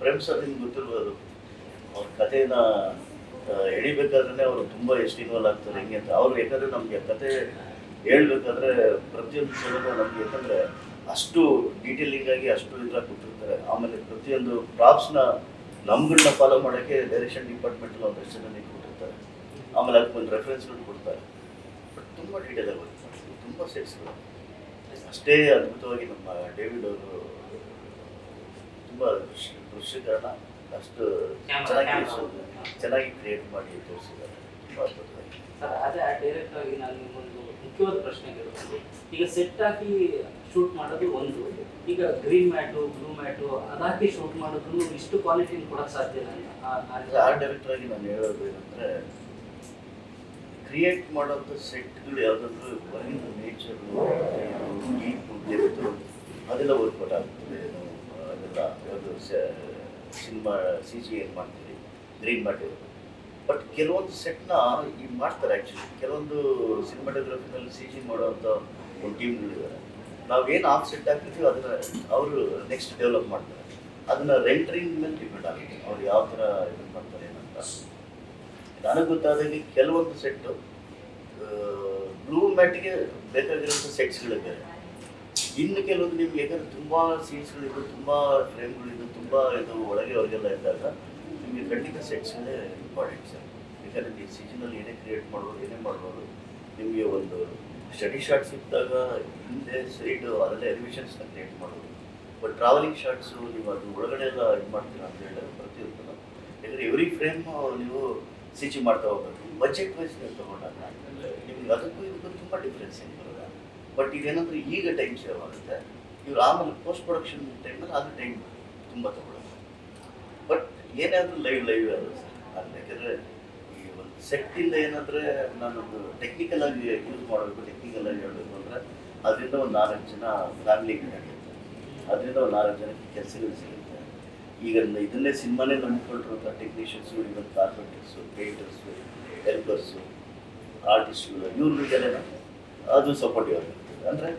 ಪ್ರೇಮ್ ಸರ್ ನಿಮ್ಗೆ ಗೊತ್ತಿರ್ಬೋದು, ಅವ್ರ ಕಥೆನ ಎಳಿಬೇಕಾದ್ರೆ ಅವರು ತುಂಬ ಎಷ್ಟು ಇನ್ವಾಲ್ವ್ ಆಗ್ತಾರೆ ಹೆಂಗೆ ಅಂತ. ಅವರು ಯಾಕಂದರೆ ನಮಗೆ ಕತೆ ಹೇಳ್ಬೇಕಾದ್ರೆ ಪ್ರತಿಯೊಂದು ಸಲನೂ ನಮಗೆ, ಯಾಕಂದರೆ ಅಷ್ಟು ಡೀಟೇಲಿಂಗ್ ಆಗಿ ಅಷ್ಟು ಇದ್ರಾಗಿ ಕೊಟ್ಟಿರ್ತಾರೆ. ಆಮೇಲೆ ಪ್ರತಿಯೊಂದು ಪ್ರಾಪ್ಸ್ನ ನಮ್ಗಳನ್ನ ಫಾಲೋ ಮಾಡೋಕ್ಕೆ ಡೈರೆಕ್ಷನ್ ಡಿಪಾರ್ಟ್ಮೆಂಟಲ್ಲಿ ಒಂದಷ್ಟು ಜನ ಕೊಟ್ಟಿರ್ತಾರೆ. ಆಮೇಲೆ ಅದಕ್ಕೊಂದು ರೆಫರೆನ್ಸ್ಗಳು ಕೊಡ್ತಾರೆ. ಬಟ್ ತುಂಬ ಡೀಟೇಲಾಗಿ ವರ್ಕ್ ಮಾಡ್ತೀವಿ, ತುಂಬ ಸೆಟ್ಸ್ಗಳು. ಅಷ್ಟೇ ಅದ್ಭುತವಾಗಿ ನಮ್ಮ ಡೇವಿಡ್ ಅವರು ತುಂಬ ದೃಶ್ಯೀಕರಣ ಅಷ್ಟು ಚೆನ್ನಾಗಿ ಕ್ರಿಯೇಟ್ ಮಾಡಿ ತೋರಿಸಿದ್ದಾರೆ. ತುಂಬ ಅದ್ಭುತವಾಗಿ ಸರ್. ಅದೇ ಡೈರೆಕ್ಟ್ ಆಗಿ ನಾನು ನಿಮ್ಮೊಂದು ಮುಖ್ಯವಾದ ಪ್ರಶ್ನೆ ಕೇಳ್ಬೋದು. ಈಗ ಸೆಟ್ ಹಾಕಿ ಶೂಟ್ ಮಾಡೋದು ಒಂದು, ಈಗ ಗ್ರೀನ್ ಮ್ಯಾಟು ಬ್ಲೂ ಮ್ಯಾಟು ಅದಾಕಿ ಶೂಟ್ ಮಾಡೋದು ಇಷ್ಟು ಕ್ವಾಲಿಟಿ ಕೊಡೋಕ್ಕೆ ಸಾಧ್ಯ ಇಲ್ಲ. ಆರ್ಟ್ ಡೈರೆಕ್ಟರ್ ಆಗಿ ನಾನು ಹೇಳೋದು ಏನಂದರೆ, ಕ್ರಿಯೇಟ್ ಮಾಡೋಂಥ ಸೆಟ್ಗಳು ಯಾವುದಾದ್ರೂ ಹೊರಗಿನ ನೇಚರು, ಅದೆಲ್ಲ ವರ್ಕೌಟ್ ಆಗ್ತದೆ. ಅದೆಲ್ಲ ಯಾವುದು ಸಿನಿಮಾ CG ಏನು ಮಾಡ್ತೀವಿ, ಗ್ರೀನ್ ಮ್ಯಾಟ್ ಇರೋದು. ಬಟ್ ಕೆಲವೊಂದು ಸೆಟ್ನ ಈಗ ಮಾಡ್ತಾರೆ. ಆ್ಯಕ್ಚುಲಿ ಕೆಲವೊಂದು ಸಿನಿಮಾಟೋಗ್ರಫಿನಲ್ಲಿ CG ಮಾಡೋವಂಥ ಒಂದು ಟೀಮ್ಗಳಿದ್ದಾರೆ. ನಾವೇನು ಆಫ್ ಸೆಟ್ ಹಾಕ್ತೀವಿ ಅದನ್ನು ಅವರು ನೆಕ್ಸ್ಟ್ ಡೆವಲಪ್ ಮಾಡ್ತಾರೆ. ಅದನ್ನು ರೆಂಟ್ರಿಂಗ್ ಮೇಲೆ ಡಿಪೆಂಡ್ ಆಗುತ್ತೆ, ಅವ್ರು ಯಾವ ಥರ ಇದನ್ನು ಮಾಡ್ತಾರೆ ಏನಂತ. ನನಗೆ ಗೊತ್ತಾದಾಗೆ ಕೆಲವೊಂದು ಸೆಟ್ಟು ಬ್ಲೂ ಮ್ಯಾಟಿಗೆ ಬೇಕಾಗಿರೋಂಥ ಸೆಟ್ಸ್ಗಳಿವೆ. ಇನ್ನು ಕೆಲವೊಂದು ನಿಮ್ಗೆ ಯಾಕಂದ್ರೆ ತುಂಬ ಸೀನ್ಸ್ಗಳಿದ್ದು, ತುಂಬ ಫ್ರೇಮ್ಗಳಿದ್ದು, ತುಂಬ ಇದು ಒಳಗೆ ಹೊರಗೆಲ್ಲ ಇದ್ದಾಗ ನಿಮಗೆ ಖಂಡಿತ ಸೆಟ್ಸ್ಗಳೇ ಇಂಪಾರ್ಟೆಂಟ್ ಸರ್. ಯಾಕಂದರೆ ನೀವು ಸೀಸನಲ್ಲಿ ಏನೇ ಕ್ರಿಯೇಟ್ ಮಾಡ್ಬೋದು, ಏನೇ ಮಾಡ್ಬೋದು, ನಿಮಗೆ ಒಂದು ಸ್ಟಡಿ ಶಾರ್ಟ್ಸ್ ಇದ್ದಾಗ ಹಿಂದೆ ಸೈಡು ಅದೆಲ್ಲ ಎಲಿವೇಷನ್ಸ್ನ ಕ್ರಿಯೇಟ್ ಮಾಡ್ಬೋದು. ಬಟ್ ಟ್ರಾವೆಲಿಂಗ್ ಶಾರ್ಟ್ಸು ನೀವು ಅದು ಒಳಗಡೆ ಎಲ್ಲ ಇದು ಮಾಡ್ತೀರಾ ಅಂತ ಹೇಳಿದ್ರೆ ಪ್ರತಿಯೊಂದು, ಯಾಕಂದರೆ ಎವ್ರಿ ಫ್ರೇಮ್ ನೀವು ಸಿ ಜಿ ಮಾಡ್ತಾ ಹೋಗ್ಬೇಕು. ಬಜೆಟ್ ವೈಸ್ ನೀವು ತೊಗೊಂಡಾಗ ನಿಮ್ಗೆ ಅದಕ್ಕೂ ಇದಕ್ಕೂ ತುಂಬ ಡಿಫ್ರೆನ್ಸ್ ಏನು ಬರೋಲ್ಲ. ಬಟ್ ಇದೇನಂದ್ರೆ ಈಗ ಟೈಮ್ ಸೇವ್ ಆಗುತ್ತೆ. ಇವ್ರು ಆಮೇಲೆ ಪೋಸ್ಟ್ ಪ್ರೊಡಕ್ಷನ್ ಟೈಮಲ್ಲಿ ಅದು ಟೈಮ್ ತುಂಬ ತೊಗೊಳ್ಳೋದು. ಬಟ್ ಏನಾದರೂ ಲೈವ್ ಅದು ಸರ್. ಯಾಕೆಂದರೆ ಈ ಒಂದು ಸೆಟ್ಟಿಂದ ಏನಂದರೆ ನಾನೊಂದು ಟೆಕ್ನಿಕಲ್ ಆಗಿ ಯೂಸ್ ಮಾಡಬೇಕು, ಟೆಕ್ನಿಕಲ್ ಆಗಿ ಹೇಳಬೇಕು ಅಂದರೆ ಅದರಿಂದ ಒಂದು 4 ಜನ ಫ್ಯಾಮಿಲಿಗೆ ನಡೆಯುತ್ತೆ, ಅದರಿಂದ ಒಂದು 4 ಜನಕ್ಕೆ ಕೆಲಸಗಳು ಸಿಗುತ್ತೆ. ಈಗ ಇದನ್ನೇ ಸಿನಿಮಾನೇ ನಂಬಿಕೊಂಡಿರುವಂಥ ಟೆಕ್ನಿಷಿಯನ್ಸು, ಇವನ್ ಕಾರ್ಪೆಂಟರ್ಸು, ಪೇಂಟರ್ಸು, ಹೆಲ್ಪರ್ಸು, ಆರ್ಟಿಸ್ಟ್ಗಳು, ಇವ್ರಿಗೆಲ್ಲ ಅದು ಸಪೋರ್ಟಿವ್ ಆಗಿರ್ತದೆ. ಅಂದರೆ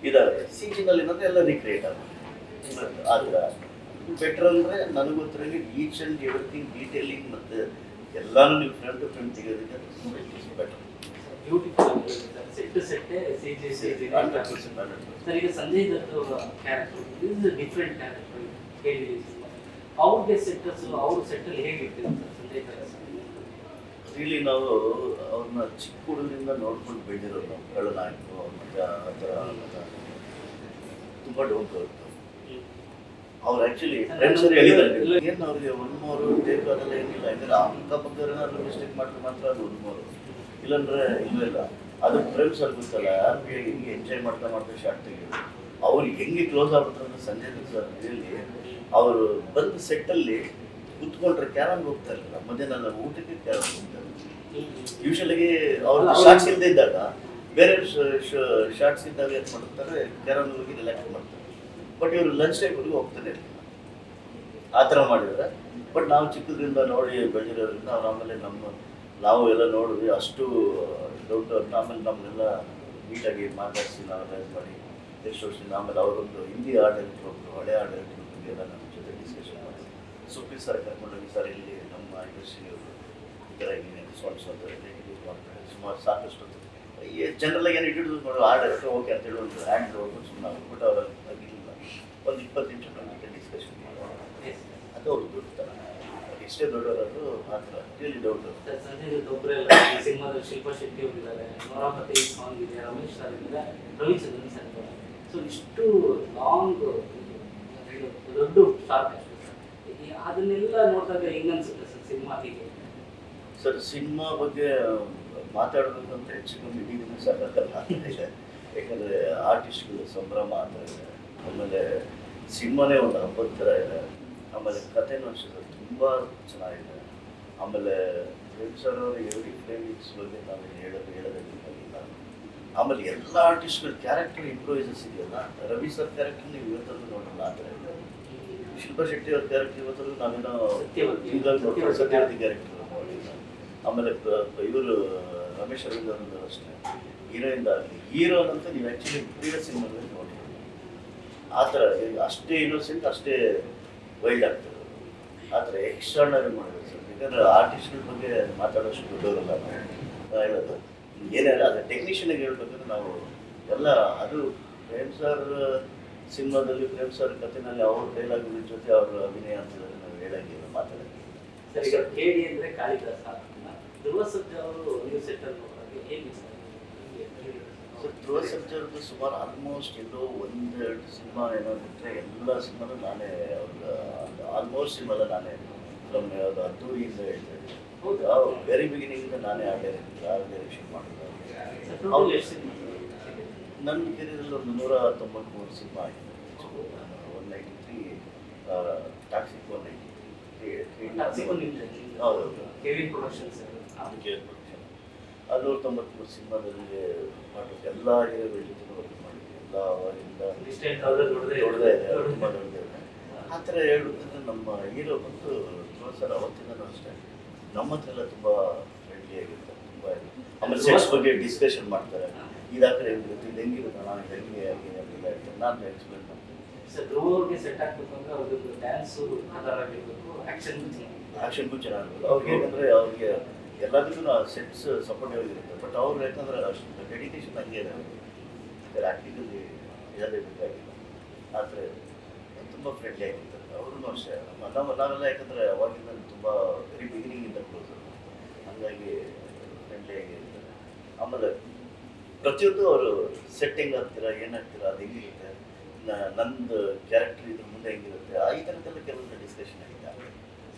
ಇದಾವೆ ಸಿ ಜಿನಲ್ಲಿ ಏನಂದರೆ ಎಲ್ಲ ರೀಕ್ರಿಯೇಟ್ ಆಗುತ್ತೆ. ಆ ಥರ ಬೆಟ್ರ್ ಅಂದರೆ ನನಗೆ ಗೊತ್ತಿರೋಂಗೆ ಈಚ್ ಆ್ಯಂಡ್ ಎವ್ರಿಥಿಂಗ್ ಡೀಟೇಲಿಂಗ್ ಮತ್ತು ಎಲ್ಲನೂ ನೀವು ಫ್ರಂಟ್ ಟು ಫ್ರಂಟ್ ತೆಗೆಯೋದಕ್ಕೆ ಬೆಟರ್. ಬ್ಯೂಟಿಫುಲ್ ಸೆಟ್ಟೇ CG. ಸರ್, ಈಗ Sanjay Dutt character is different character ಹೇಳಿ. ಅವ್ರಿಗೆ ಸೆಟ್ಟರ್ಸು ಅವ್ರ ಸೆಟ್ಟಲ್ಲಿ ಹೇಗಿರ್ತೀವಿ ಸರ್ ಸಂಜಯ್ ದತ್? ರಿಯಲಿ ನಾವು ಅವ್ರನ್ನ ಚಿಕ್ಕ ಹುಡುಗರಿಂದ ನೋಡ್ಕೊಂಡು ಬೆಳೆದಿರೋದು ನಾವು. ಕಳ್ಳನಾಯ್ತು ಮತ್ತು ಆ ಥರ ತುಂಬ ಡೌನ್ ಟು ಅರ್ತ್. ಅವ್ರು ಆ್ಯಕ್ಚುಲಿ ಫ್ರೆಂಡ್ಸ್ ಹೇಳಿದ್ದಾರೆ ಏನು ಅವ್ರಿಗೆ 1 more ಟೇಕ್ ಅದೆಲ್ಲ ಏನಿಲ್ಲ. ಯಾಕಂದರೆ ಅಕ್ಕಪಕ್ಕ ಏನಾದರೂ ಮಿಸ್ಟೇಕ್ ಮಾಡಿದ್ರೆ ಮಾತ್ರ ಅದು 1 more, ಇಲ್ಲಾಂದರೆ ಇಲ್ಲ. ಅದು ಫ್ರೆಂಡ್ಸ್ ಅವ್ರಿಗೆ ಗೊತ್ತಲ್ಲ, ಯಾರಿಗೆ ಹೆಂಗೆ ಎಂಜಾಯ್ ಮಾಡ್ತಾ ಶಾರ್ಟ್ ತೆಗೆಯೋದು. ಅವ್ರು ಹೆಂಗೆ ಕ್ಲೋಸ್ ಆಗ್ಬಿಟ್ರೆ ಅಂದರೆ ಸಂಜಯ್ ದತ್ ಸರ್ ಹೇಳಿ ಅವರು ಬಂದು ಸೆಟ್ಟಲ್ಲಿ ಕುತ್ಕೊಂಡ್ರೆ ಕ್ಯಾರನ್ಗೆ ಹೋಗ್ತಾ ಇರಲಿಲ್ಲ. ಮಧ್ಯಾಹ್ನ ಊಟಕ್ಕೆ ಕ್ಯಾರನ್ ಹೋಗ್ತಾರೆ. ಯೂಶಲಾಗಿ ಅವ್ರ ಶಾರ್ಟ್ಸ್ ಇಲ್ಲದೆ ಇದ್ದಾಗ ಬೇರೆ ಶಾರ್ಟ್ಸ್ ಇದ್ದಾಗ ಏನು ಮಾಡ್ತಾರೆ, ಕ್ಯಾರನ್ ಹೋಗಿ ರಿಲ್ಯಾಕ್ಸ್ ಮಾಡ್ತಾರೆ. ಬಟ್ ಇವರು ಲಂಚ್ ಟೈಮ್ವರೆಗೂ ಹೋಗ್ತಾನೆ ಇರಲಿಲ್ಲ. ಆ ಥರ ಮಾಡಿದ್ದಾರೆ. ಬಟ್ ನಾವು ಚಿಕ್ಕದ್ರಿಂದ ನೋಡಿ ಬೆಳೆದಿರೋದ್ರಿಂದ ಅವ್ರು ಆಮೇಲೆ ನಾವು ಎಲ್ಲ ನೋಡಿದ್ವಿ. ಅಷ್ಟು ಡೌಟ್ ಅವ್ರನ್ನ ಆಮೇಲೆ ನಮ್ಮನ್ನೆಲ್ಲ ನೀಟಾಗಿ ಮಾತಾಡಿಸಿ ನಾವು ರೆಸ್ ಮಾಡಿ ಎಷ್ಟು ವರ್ಷದಿಂದ ಆಮೇಲೆ ಅವರೊಂದು ಹಿಂದಿ ಆರ್ಟ್ ಡೈರೆಕ್ಟರ್ ಒಬ್ಬರು, ಹಳೆ ಆರ್ಟ್ ಡೈರೆಕ್ಟರ್ ಬಗ್ಗೆ ಎಲ್ಲ ನಮ್ಮ ಜೊತೆ ಡಿಸ್ಕಷನ್ ಮಾಡಿ ಸುಪ್ರೀತ್ ಸರ್ ಕರ್ಕೊಂಡೋಗಿ, ಸರ್ ಇಲ್ಲಿ ನಮ್ಮ ಇಂಡಸ್ಟ್ರಿಯವರು ಈ ಥರ ಏನೇನು ಸಾಲ್ಟ್ಸ್ ಅಂತ ಇಂಟ್ರೊಡ್ಯೂಸ್ ಮಾಡ್ತಾರೆ. ಸುಮಾರು ಸಾಕಷ್ಟು ಈ ಜನರಲ್ಲಾಗಿ ಏನು ಇಂಟ್ರೊಡ್ಯೂಸ್ ಮಾಡೋ ಆರ್ಟ್ ಡೈರೆಕ್ಟರ್ ಓಕೆ ಅಂತೇಳಿ ಒಂದು ಹ್ಯಾಂಡ್ ನೋಡ್ಕೊಂಡು ಸುಮ್ಮನೆ ಆಗ್ಬಿಟ್ಟು ಅವ್ರು ಆಗಿರಲಿಲ್ಲ. ಒಂದು 20 ನಿಮಿಷ ನಮ್ಮ ಡಿಸ್ಕಷನ್ ಮಾಡೋಣ. ಅದು ಅವ್ರು ದೊಡ್ಡ ಥರ ಎಷ್ಟೇ ದೊಡ್ಡವರಾದ್ರು ಆ ಥರ ರಿಯಲಿ ದೊಡ್ಡ. ಸಂಜಯ್ ದತ್ ಒಬ್ಬರೇ ಸಿನಿಮಾದಲ್ಲಿ ಶಿಲ್ಪಾ ಶೆಟ್ಟಿ ಅವರಿದ್ದಾರೆ, ನೋರಾಪತಿ ಸಾಂಗ್ ಇದೆ, ರಮೇಶ್ ಸರ್ ಇದ್ದಾರೆ, ರವಿಚಂದ್ರನ್ ಸರ್ ಇದ್ದಾರೆ. ಸೊ ಇಷ್ಟು ಲಾಂಗ್ ದೊಡ್ಡ ಸ್ಟಾರ್ ಕ್ಯಾಸ್ಟ್ ಸರ್. ಅದನ್ನೆಲ್ಲ ನೋಡಿದಾಗ ಹೆಂಗನ್ಸುತ್ತೆ ಸರ್ ಸಿನಿಮಾ ಹೀಗೆ? ಸರ್ ಸಿನಿಮಾ ಬಗ್ಗೆ ಮಾತಾಡೋದಂತ ಹೆಚ್ಚು ಕಮ್ಮಿ ಇಡೀ ದಿನ ಸಾಕಾಗಲ್ಲ. ಯಾಕಂದರೆ ಆರ್ಟಿಸ್ಟ್ಗಳು ಸಂಭ್ರಮ ಅಂತ ಇದೆ. ಆಮೇಲೆ ಸಿನಿಮಾನೇ ಒಂದು ಹಬ್ಬದ ಥರ ಇದೆ. ಆಮೇಲೆ ಕಥೆನೂ ಅಷ್ಟೇ ತುಂಬ ಚೆನ್ನಾಗಿದೆ. ಆಮೇಲೆ ಪ್ರೇಮ್ ಸರ್ ಅವರು ಎವ್ರಿ ಫ್ರೇಮಿಕ್ಸ್ ಬಗ್ಗೆ ನಾವು ಹೇಳೋದಿಲ್ಲ. ಆಮೇಲೆ ಎಲ್ಲ ಆರ್ಟಿಸ್ಟ್ಗಳ ಕ್ಯಾರೆಕ್ಟರ್ ಇಂಪ್ರೂವೈಸಸ್ ಇದೆಯಲ್ಲ. ರವಿ ಸರ್ ಕ್ಯಾರೆಕ್ಟರ್ ನೀವು ಇವತ್ತಲ್ಲೂ ನೋಡಲ್ಲ ಆ ಥರ ಇದೆ. ಶಿಲ್ಪಾ ಶೆಟ್ಟಿ ಅವ್ರ ಕ್ಯಾರೆಕ್ಟರ್ ಇವತ್ತಲ್ಲೂ ನಾವೇನೋ ಸತ್ಯವತಿ ಕ್ಯಾರೆಕ್ಟರ್ ನೋಡಿಲ್ಲ. ಆಮೇಲೆ ಇವರು ರಮೇಶ್ ಅರವಿಂದ್ ಅವ್ರದ್ದು ಅಷ್ಟೇ ಹೀರೋಯಿಂದ ಆಗಲಿ, ಹೀರೋನಂತ ನೀವು ಆ್ಯಕ್ಚುಲಿ ಪ್ರೀವಿಯಸ್ ಸಿನಿಮಾದಲ್ಲಿ ನೋಡಿದ್ದೀವಿ. ಆ ಥರ ಅಷ್ಟೇ ಇನ್ನೋಸೆಂಟ್, ಅಷ್ಟೇ ವೈಲ್ಡ್ ಆಗ್ತದೆ. ಆ ಥರ ಎಕ್ಸ್ಟ್ರಾರ್ನರಿ ಮಾಡಬೇಕು ಸರ್. ಯಾಕಂದರೆ ಆರ್ಟಿಸ್ಟ್ಗಳ ಬಗ್ಗೆ ಮಾತಾಡೋಷ್ಟು ದೊಡ್ಡವರಲ್ಲ ನಾವು ಹೇಳೋದು. ಏನಾರ ಅದು ಟೆಕ್ನಿಷಿಯನ್ಗೆ ಹೇಳ್ಬೇಕಂದ್ರೆ ನಾವು ಎಲ್ಲ ಅದು ಪ್ರೇಮ್ ಸರ್ ಸಿನಿಮಾದಲ್ಲಿ ಪ್ರೇಮ್ ಸರ್ ಕಥೆನಲ್ಲಿ ಅವ್ರ ಡೈಲಾಗ್ಗಳ ಜೊತೆ ಅವ್ರ ಅಭಿನಯ ಅಂತಂದರೆ ನಾವು ಹೇಳಂಗಿಲ್ಲ, ಮಾತಾಡೋಂಗಿಲ್ಲ. ಸರ್, ಈಗ ಕೇಳಿ ಅಂದರೆ ಕಾಳಿದಾಸ, ಧ್ರುವ ಸರ್ಜಾ ಅವರು ನೀವು ಸೆಟ್ಟಲ್ಲಿ ನೋಡೋದು ಹೇಗೆ ಸರ್? ಧ್ರುವ ಸರ್ಜಾ ಅವ್ರದ್ದು ಸುಮಾರು ಆಲ್ಮೋಸ್ಟ್ ಎಲ್ಲೋ 1-2 ಸಿನಿಮಾ ಏನೋ ಬಿಟ್ಟರೆ ಎಲ್ಲ ಸಿನಿಮಾನು ನಾನೇ ಅವ್ರ ಆಲ್ಮೋಸ್ಟ್ ಸಿನಿಮಾದ ನಾನೇ ಫ್ರಮ್ ಯಾವುದು ಅದ್ದೂರಿಯಿಂದ ಹೇಳ್ತಾ ಇದ್ದೆ. ಹೌದು, ವೆರಿ ಬಿಗಿನಿಂಗಿಂದ ನಾನೇ ಆ ಡೈರೆಕ್ಷನ್ ಮಾಡಿದ್ದು. ನನ್ನ ಕೆರಿಯರಲ್ಲಿ ಒಂದು 193 ಸಿನಿಮಾ ಆಗಿದೆ. 193 ಟಾಕ್ಸಿಕ್ 193 ಹೌದು ಕೆವಿ ಪ್ರೊಡಕ್ಷನ್ಸ್ ಅದಕ್ಕೆ ಅದು 193 ಸಿನಿಮಾದಲ್ಲಿ ಮಾಡಿದ್ದು. ಎಲ್ಲ ಹೀರೋಗಳ ಜೊತೆ ವರ್ಕ್ ಮಾಡಿದ್ವಿ. ಎಲ್ಲ ಅವರಿಂದ ದೊಡ್ಡದೇ ಇದೆ, ತುಂಬ ದೊಡ್ಡದೇ ಇದೆ. ಆ ಥರ ಹೇಳ್ಬೇಕಂದ್ರೆ ನಮ್ಮ ಹೀರೋ ಬಂದು ಧ್ರುವ ಸರ್ ಅವತ್ತಿಂದನೂ ಅಷ್ಟೇ ನಮ್ಮ ಹತ್ರ ಎಲ್ಲ ತುಂಬ ಫ್ರೆಂಡ್ಲಿ ಆಗಿರ್ತಾರೆ. ತುಂಬ ಆಮೇಲೆ ಸೆಟ್ಸ್ ಬಗ್ಗೆ ಡಿಸ್ಕಷನ್ ಮಾಡ್ತಾರೆ. ಇದಾಕಡೆ ಹೆಂಗಿರುತ್ತೆ, ಇದು ಹೆಂಗಿರುತ್ತೆ, ನಾನು ಹೆಂಗೆ ಆಗಿ ಅಂತೆಲ್ಲ ಹೇಳ್ತಾರೆ. ನಾನು ಎಕ್ಸ್ಪ್ಲೇನ್ ಮಾಡ್ತೀನಿ. ಸರ್, ಧ್ರುವ ಅವ್ರಿಗೆ ಸೆಟ್ ಆಗ್ಬೇಕು ಅಂದರೆ ಅವ್ರದ್ದು ಡ್ಯಾನ್ಸು ಆಗಿರಬೇಕು, ಆ್ಯಕ್ಷನ್ಗೂ ಚೆನ್ನಾಗಿರ್ಬೇಕು. ಅವ್ರಿಗೆ ಏನಂದರೆ ಅವ್ರಿಗೆ ಎಲ್ಲದಕ್ಕೂ ಸೆಟ್ಸ್ ಸಪೋರ್ಟಿವ್ ಆಗಿರುತ್ತೆ. ಬಟ್ ಅವ್ರು ಯಾಕಂದ್ರೆ ಅಷ್ಟು ಡೆಡಿಕೇಶನ್ ಹಂಗೆ ಇದೆ ಅವ್ರಿಗೆ ಆ್ಯಕ್ಟಿಂಗಲ್ಲಿ ಇರೋದೇ ಬೇಕಾಗಿಲ್ಲ. ಆ ಥರ ತುಂಬ ಫ್ರೆಂಡ್ಲಿ ಆಗಿರ್ತಾರೆ. ಅವ್ರೂ ಅಷ್ಟೇ ನಾವೆಲ್ಲ ಯಾಕಂದರೆ ಅವಾಗಿಂದ ತುಂಬ ವೆರಿ ಬಿಗಿನಿಂಗಿಂದ ಕ್ಲೋಸ್, ಹಂಗಾಗಿ ಫ್ರೆಂಡ್ಲಿ ಆಗಿರ್ತಾರೆ. ಆಮೇಲೆ ಪ್ರತಿಯೊಂದು ಅವರು ಸೆಟ್ ಹೆಂಗೆ ಆಗ್ತೀರಾ, ಏನಾಗ್ತೀರಾ, ಅದು ಹೆಂಗಿರುತ್ತೆ, ನಂದು ಕ್ಯಾರೆಕ್ಟರ್ ಇದ್ರ ಮುಂದೆ ಹೆಂಗಿರುತ್ತೆ, ಈ ಥರದ್ದೆಲ್ಲ ಕೆಲವೊಂದು ಡಿಸ್ಕಷನ್ ಆಗಿದೆ.